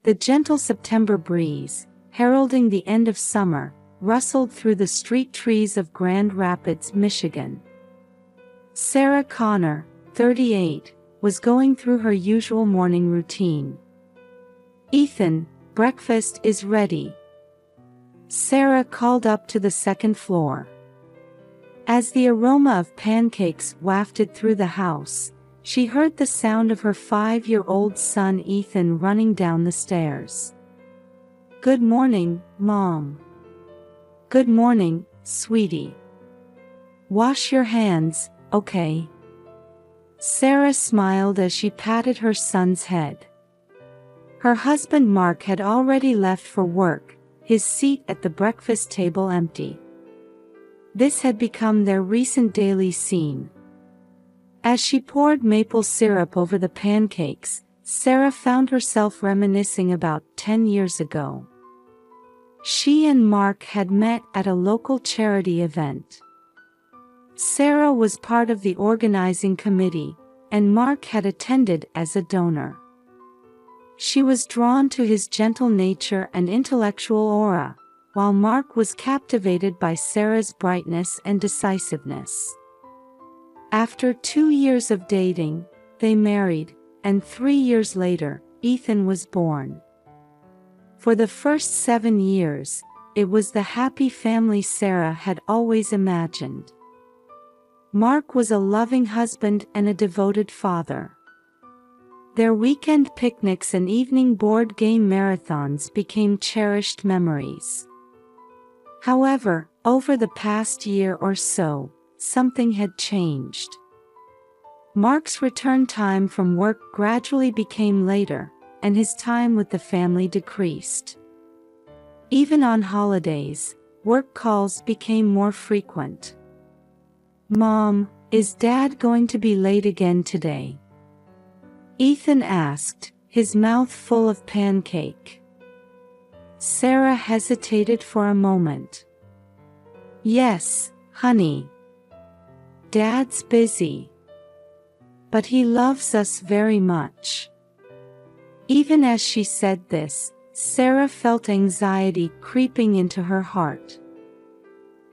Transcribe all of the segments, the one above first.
The gentle September breeze, heralding the end of summer, rustled through the street trees of Grand Rapids, Michigan. Sarah Connor, 38, was going through her usual morning routine. "Ethan, breakfast is ready," Sarah called up to the second floor. As the aroma of pancakes wafted through the house, she heard the sound of her 5-year-old son Ethan running down the stairs. "Good morning, Mom." "Good morning, sweetie. Wash your hands, okay?" Sarah smiled as she patted her son's head. Her husband Mark had already left for work, his seat at the breakfast table empty. This had become their recent daily scene. As she poured maple syrup over the pancakes, Sarah found herself reminiscing about 10 years ago. She and Mark had met at a local charity event. Sarah was part of the organizing committee, and Mark had attended as a donor. She was drawn to his gentle nature and intellectual aura, while Mark was captivated by Sarah's brightness and decisiveness. After 2 years of dating, they married, and 3 years later, Ethan was born. For the first 7 years, it was the happy family Sarah had always imagined. Mark was a loving husband and a devoted father. Their weekend picnics and evening board game marathons became cherished memories. However, over the past year or so, something had changed. Mark's return time from work gradually became later, and his time with the family decreased. Even on holidays, work calls became more frequent. "Mom, is Dad going to be late again today?" Ethan asked, his mouth full of pancake. Sarah hesitated for a moment. "Yes, honey. Dad's busy. But he loves us very much." Even as she said this, Sarah felt anxiety creeping into her heart.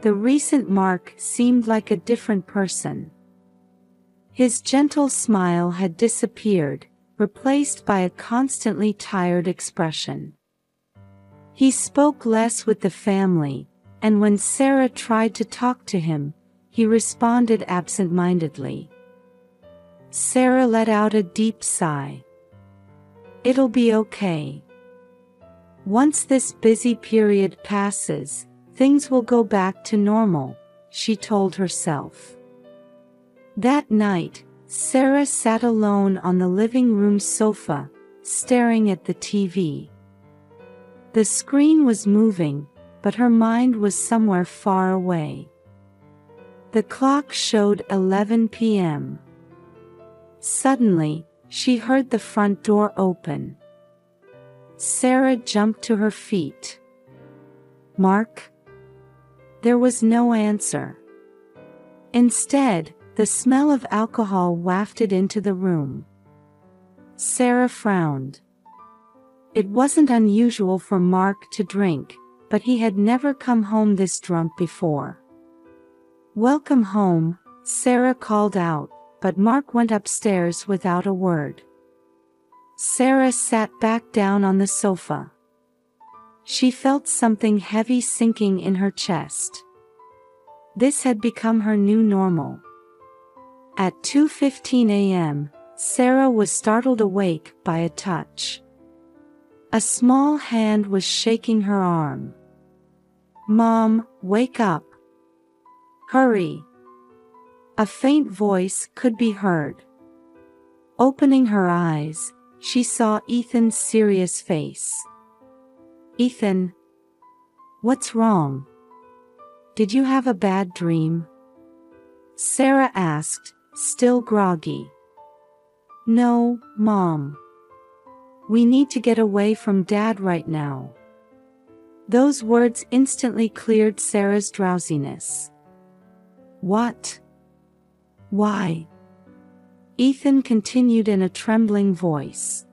The recent Mark seemed like a different person. His gentle smile had disappeared, replaced by a constantly tired expression. He spoke less with the family, and when Sarah tried to talk to him, he responded absent-mindedly. Sarah let out a deep sigh. "It'll be okay. Once this busy period passes, things will go back to normal," she told herself. That night, Sarah sat alone on the living room sofa, staring at the TV. The screen was moving, but her mind was somewhere far away. The clock showed 11 p.m. Suddenly, she heard the front door open. Sarah jumped to her feet. "Mark?" There was no answer. Instead, the smell of alcohol wafted into the room. Sarah frowned. It wasn't unusual for Mark to drink, but he had never come home this drunk before. "Welcome home," Sarah called out, but Mark went upstairs without a word. Sarah sat back down on the sofa. She felt something heavy sinking in her chest. This had become her new normal. At 2:15 a.m., Sarah was startled awake by a touch. A small hand was shaking her arm. "Mom, wake up. Hurry." A faint voice could be heard. Opening her eyes, she saw Ethan's serious face. "Ethan, what's wrong? Did you have a bad dream?" Sarah asked, still groggy. "No, Mom. We need to get away from Dad right now." Those words instantly cleared Sarah's drowsiness. "What? Why?" Ethan continued in a trembling voice.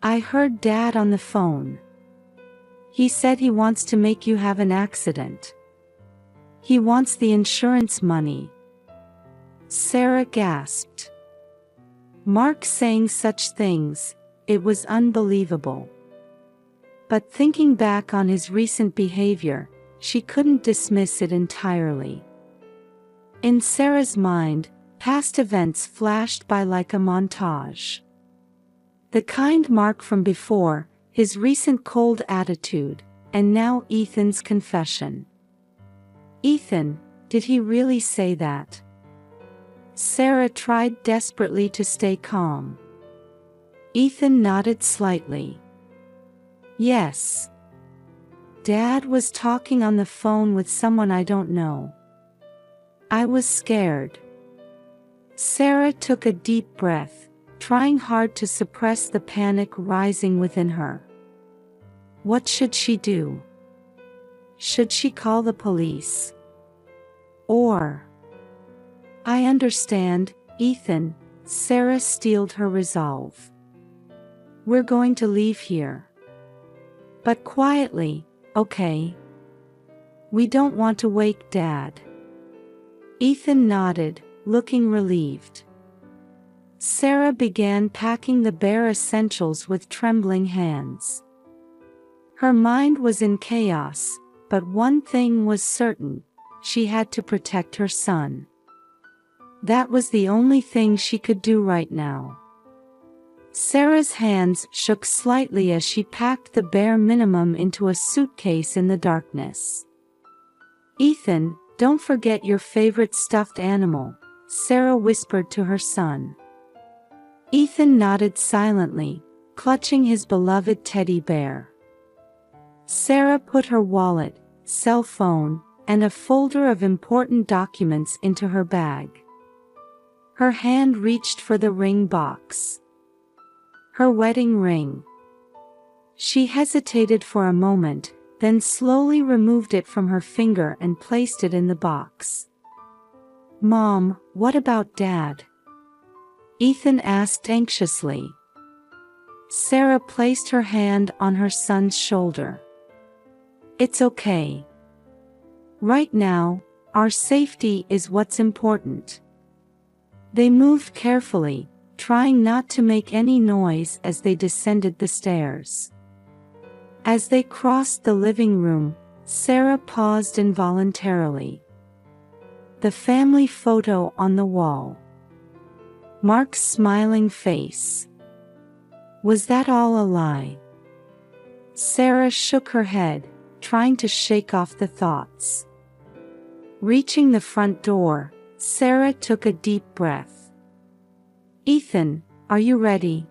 I heard Dad on the phone. He said he wants to make you have an accident. He wants the insurance money. Sarah gasped. Mark saying such things, it was unbelievable. But thinking back on his recent behavior, she couldn't dismiss it entirely. In Sarah's mind, past events flashed by like a montage. The kind Mark from before, his recent cold attitude, and now Ethan's confession. Ethan, did he really say that? Sarah tried desperately to stay calm. Ethan nodded slightly. Yes. Dad was talking on the phone with someone I don't know. I was scared. Sarah took a deep breath, trying hard to suppress the panic rising within her. What should she do? Should she call the police? Or... I understand, Ethan, Sarah steeled her resolve. We're going to leave here. But quietly, okay? We don't want to wake Dad. Ethan nodded, looking relieved. Sarah began packing the bare essentials with trembling hands. Her mind was in chaos, but one thing was certain: she had to protect her son. That was the only thing she could do right now. Sarah's hands shook slightly as she packed the bare minimum into a suitcase in the darkness. Ethan, don't forget your favorite stuffed animal, Sarah whispered to her son. Ethan nodded silently, clutching his beloved teddy bear. Sarah put her wallet, cell phone, and a folder of important documents into her bag. Her hand reached for the ring box. Her wedding ring. She hesitated for a moment, then slowly removed it from her finger and placed it in the box. Mom, what about Dad? Ethan asked anxiously. Sarah placed her hand on her son's shoulder. It's okay. Right now, our safety is what's important. They moved carefully, trying not to make any noise as they descended the stairs. As they crossed the living room, Sarah paused involuntarily. The family photo on the wall. Mark's smiling face. Was that all a lie? Sarah shook her head, trying to shake off the thoughts. Reaching the front door, Sarah took a deep breath. Ethan, are you ready?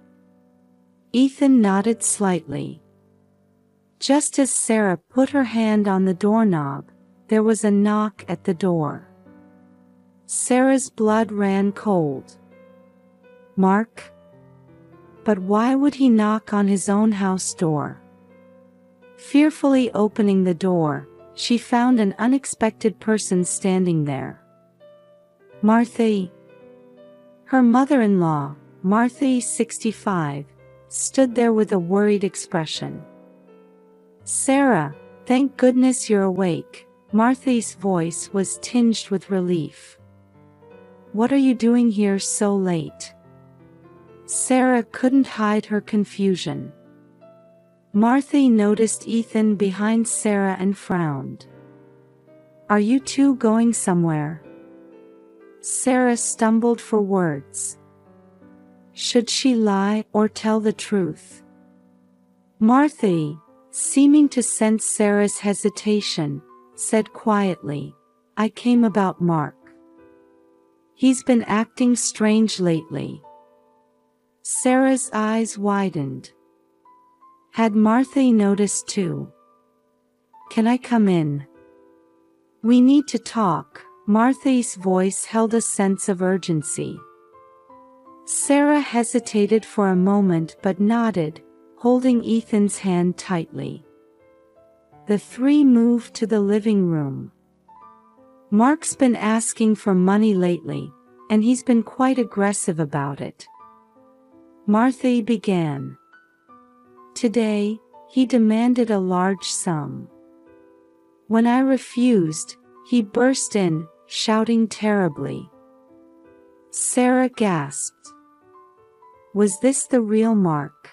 Ethan nodded slightly. Just as Sarah put her hand on the doorknob, there was a knock at the door. Sarah's blood ran cold. Mark? But why would he knock on his own house door? Fearfully opening the door, she found an unexpected person standing there. Martha. Her mother-in-law, Martha, 65, stood there with a worried expression. Sarah, thank goodness you're awake. Martha's voice was tinged with relief. What are you doing here so late? Sarah couldn't hide her confusion. Martha noticed Ethan behind Sarah and frowned. Are you two going somewhere? Sarah stumbled for words. Should she lie or tell the truth? Martha, seeming to sense Sarah's hesitation, said quietly, I came about Mark. He's been acting strange lately. Sarah's eyes widened. Had Martha noticed too? Can I come in? We need to talk. Martha's voice held a sense of urgency. Sarah hesitated for a moment but nodded, holding Ethan's hand tightly. The three moved to the living room. Mark's been asking for money lately, and he's been quite aggressive about it. Martha began. Today, he demanded a large sum. When I refused, he burst in, shouting terribly. Sarah gasped. Was this the real Mark?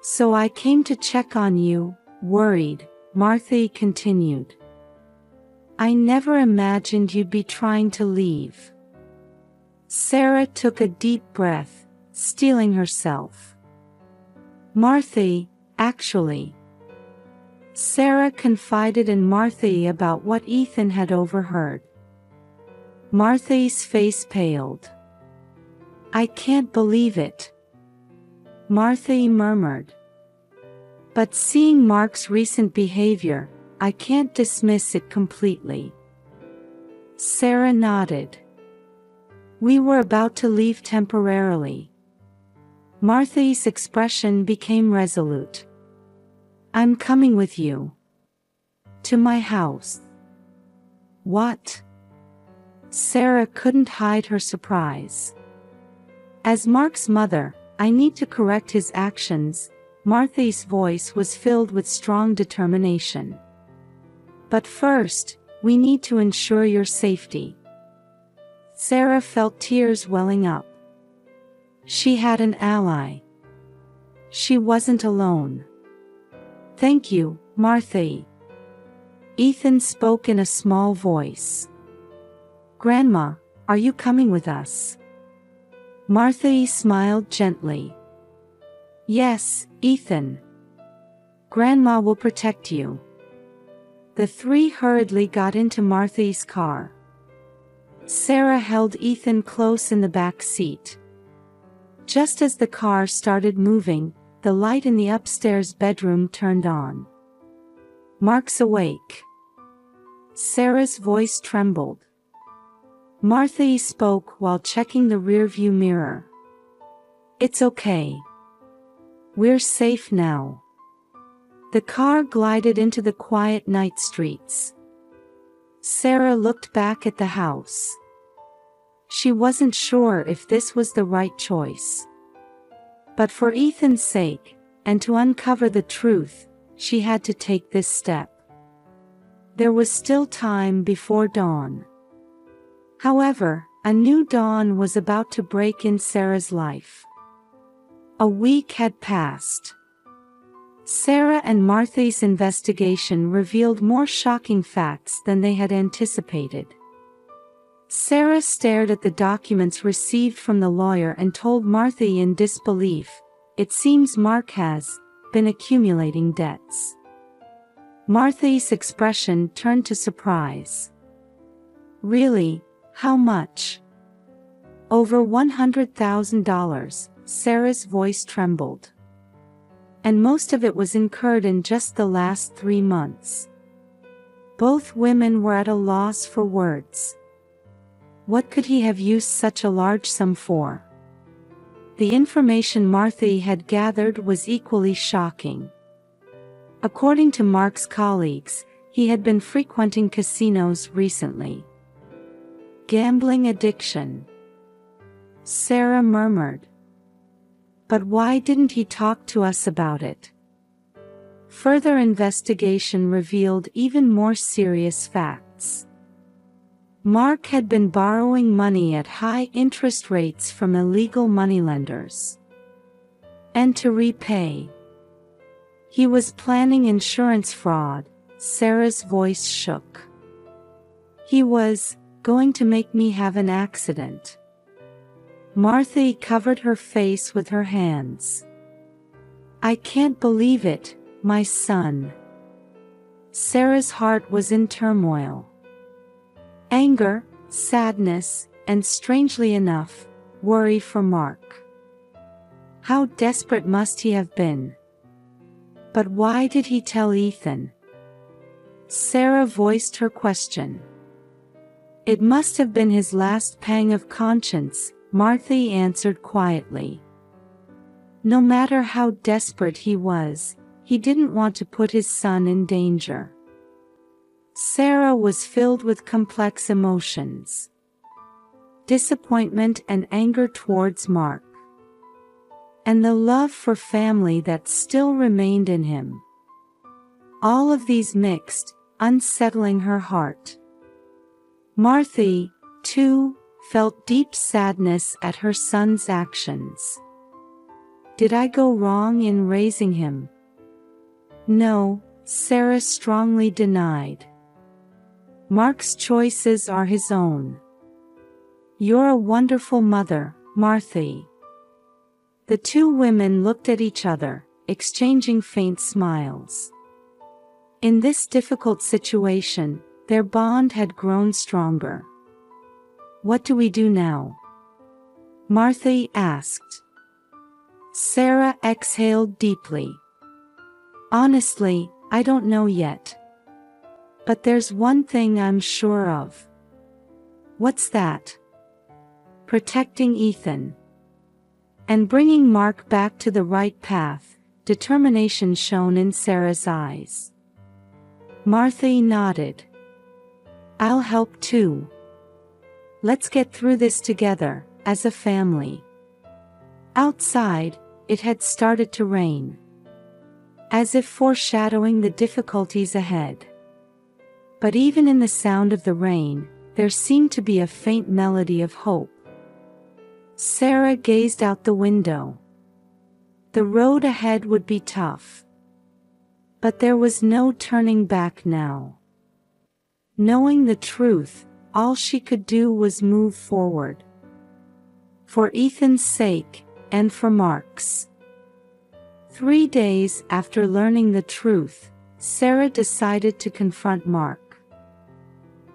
So I came to check on you, worried, Martha continued. I never imagined you'd be trying to leave. Sarah took a deep breath, steeling herself. Martha, actually. Sarah confided in Martha about what Ethan had overheard. Martha's face paled. I can't believe it, Martha murmured. But seeing Mark's recent behavior, I can't dismiss it completely. Sarah nodded. We were about to leave temporarily. Martha's expression became resolute. I'm coming with you. To my house. What? Sarah couldn't hide her surprise. As Mark's mother, I need to correct his actions. Martha's voice was filled with strong determination. But first, we need to ensure your safety. Sarah felt tears welling up. She had an ally. She wasn't alone. Thank you, Martha. Ethan spoke in a small voice. Grandma, are you coming with us? Martha smiled gently. Yes, Ethan. Grandma will protect you. The three hurriedly got into Martha's car. Sarah held Ethan close in the back seat. Just as the car started moving, the light in the upstairs bedroom turned on. Mark's awake. Sarah's voice trembled. Martha spoke while checking the rearview mirror. It's okay. We're safe now. The car glided into the quiet night streets. Sarah looked back at the house. She wasn't sure if this was the right choice. But for Ethan's sake, and to uncover the truth, she had to take this step. There was still time before dawn. However, a new dawn was about to break in Sarah's life. A week had passed. Sarah and Martha's investigation revealed more shocking facts than they had anticipated. Sarah stared at the documents received from the lawyer and told Martha in disbelief, it seems Mark has been accumulating debts. Martha's expression turned to surprise. Really? How much? Over $100,000, Sarah's voice trembled. And most of it was incurred in just the last 3 months. Both women were at a loss for words. What could he have used such a large sum for? The information Martha had gathered was equally shocking. According to Mark's colleagues, he had been frequenting casinos recently. Gambling addiction. Sarah murmured. But why didn't he talk to us about it? Further investigation revealed even more serious facts. Mark had been borrowing money at high interest rates from illegal moneylenders. And to repay. He was planning insurance fraud. Sarah's voice shook. He was going to make me have an accident. Martha covered her face with her hands. I can't believe it, my son. Sarah's heart was in turmoil. Anger, sadness, and strangely enough, worry for Mark. How desperate must he have been? But why did he tell Ethan? Sarah voiced her question. It must have been his last pang of conscience, Martha answered quietly. No matter how desperate he was, he didn't want to put his son in danger. Sarah was filled with complex emotions. Disappointment and anger towards Mark. and the love for family that still remained in him. All of these mixed, unsettling her heart. Martha, too, felt deep sadness at her son's actions. Did I go wrong in raising him? No, Sarah strongly denied. Mark's choices are his own. You're a wonderful mother, Martha. The two women looked at each other, exchanging faint smiles. In this difficult situation, their bond had grown stronger. What do we do now? Martha asked. Sarah exhaled deeply. Honestly, I don't know yet. But there's one thing I'm sure of. What's that? Protecting Ethan. And bringing Mark back to the right path, determination shone in Sarah's eyes. Martha nodded. I'll help too. Let's get through this together, as a family. Outside, it had started to rain. As if foreshadowing the difficulties ahead. But even in the sound of the rain, there seemed to be a faint melody of hope. Sarah gazed out the window. The road ahead would be tough. But there was no turning back now. Knowing the truth, all she could do was move forward. For Ethan's sake, and for Mark's. 3 days after learning the truth, Sarah decided to confront Mark.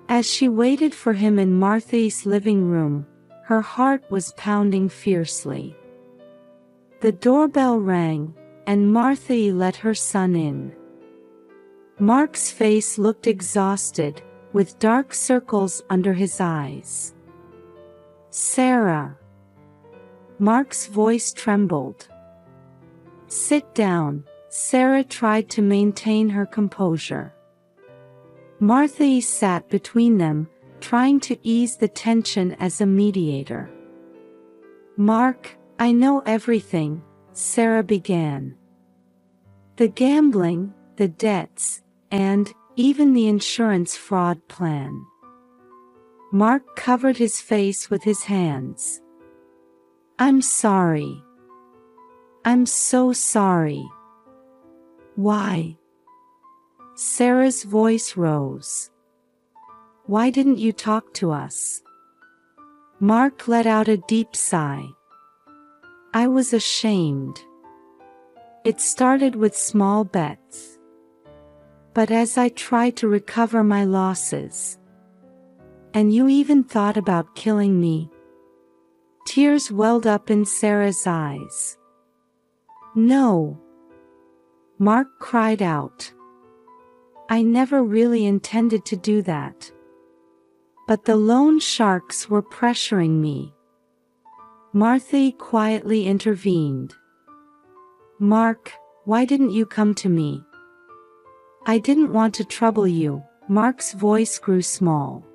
As she waited for him in Martha's living room, her heart was pounding fiercely. The doorbell rang, and Martha let her son in. Mark's face looked exhausted, with dark circles under his eyes. Sarah. Mark's voice trembled. Sit down, Sarah tried to maintain her composure. Martha sat between them, trying to ease the tension as a mediator. Mark, I know everything, Sarah began. The gambling, the debts, and even the insurance fraud plan. Mark covered his face with his hands. I'm sorry. I'm so sorry. Why? Sarah's voice rose. Why didn't you talk to us? Mark let out a deep sigh. I was ashamed. It started with small bets. But as I tried to recover my losses. And you even thought about killing me. Tears welled up in Sarah's eyes. No. Mark cried out. I never really intended to do that. But the loan sharks were pressuring me. Martha quietly intervened. Mark, why didn't you come to me? I didn't want to trouble you. Mark's voice grew small.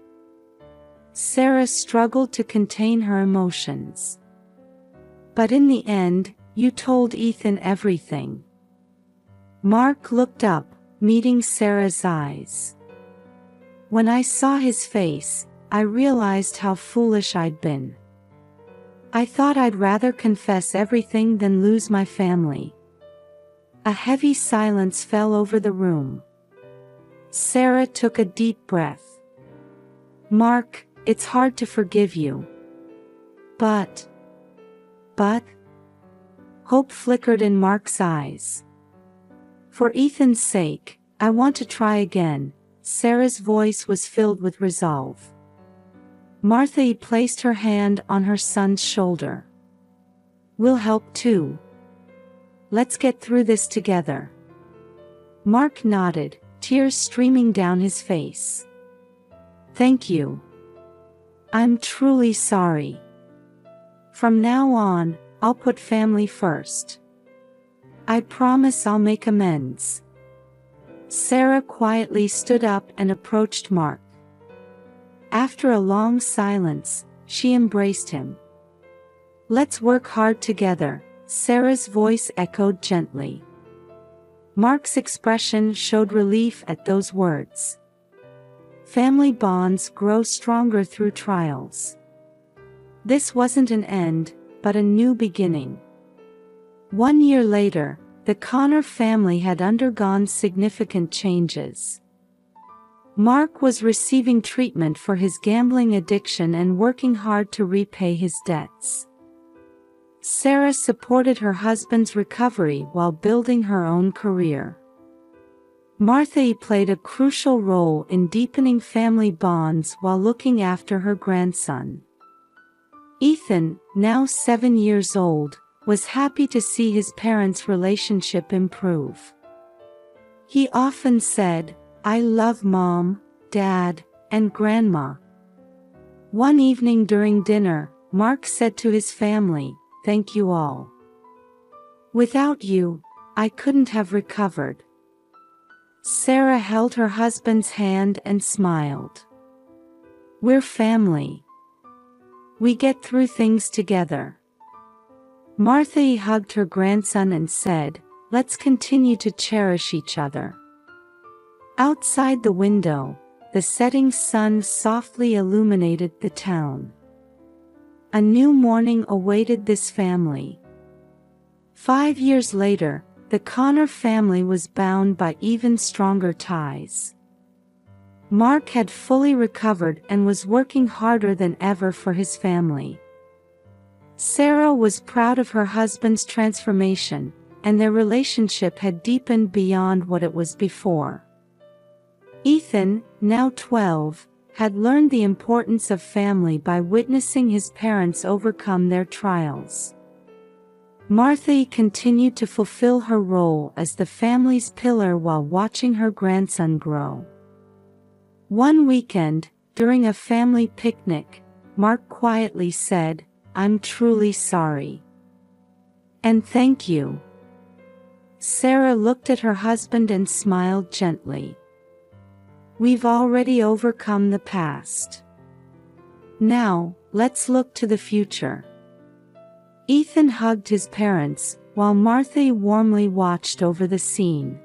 Sarah struggled to contain her emotions. But in the end, you told Ethan everything. Mark looked up, meeting Sarah's eyes. When I saw his face, I realized how foolish I'd been. I thought I'd rather confess everything than lose my family. A heavy silence fell over the room. Sarah took a deep breath. Mark, it's hard to forgive you. But... Hope flickered in Mark's eyes. For Ethan's sake, I want to try again. Sarah's voice was filled with resolve. Martha placed her hand on her son's shoulder. We'll help too. Let's get through this together. Mark nodded, tears streaming down his face. Thank you. I'm truly sorry. From now on, I'll put family first. I promise I'll make amends. Sarah quietly stood up and approached Mark. After a long silence, she embraced him. Let's work hard together, Sarah's voice echoed gently. Mark's expression showed relief at those words. Family bonds grow stronger through trials. This wasn't an end, but a new beginning. 1 year later, the Connor family had undergone significant changes. Mark was receiving treatment for his gambling addiction and working hard to repay his debts. Sarah supported her husband's recovery while building her own career. Martha played a crucial role in deepening family bonds while looking after her grandson. Ethan, now 7 years old, was happy to see his parents' relationship improve. He often said, "I love Mom, Dad, and Grandma." One evening during dinner, Mark said to his family, "Thank you all. Without you, I couldn't have recovered." Sarah held her husband's hand and smiled. "We're family. We get through things together." Martha hugged her grandson and said, "Let's continue to cherish each other." Outside the window, the setting sun softly illuminated the town. A new morning awaited this family. 5 years later, the Connor family was bound by even stronger ties. Mark had fully recovered and was working harder than ever for his family. Sarah was proud of her husband's transformation, and their relationship had deepened beyond what it was before. Ethan, now 12, had learned the importance of family by witnessing his parents overcome their trials. Martha continued to fulfill her role as the family's pillar while watching her grandson grow. One weekend, during a family picnic, Mark quietly said, "I'm truly sorry. And thank you." Sarah looked at her husband and smiled gently. "We've already overcome the past. Now, let's look to the future." Ethan hugged his parents, while Martha warmly watched over the scene.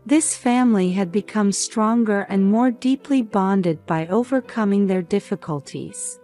This family had become stronger and more deeply bonded by overcoming their difficulties.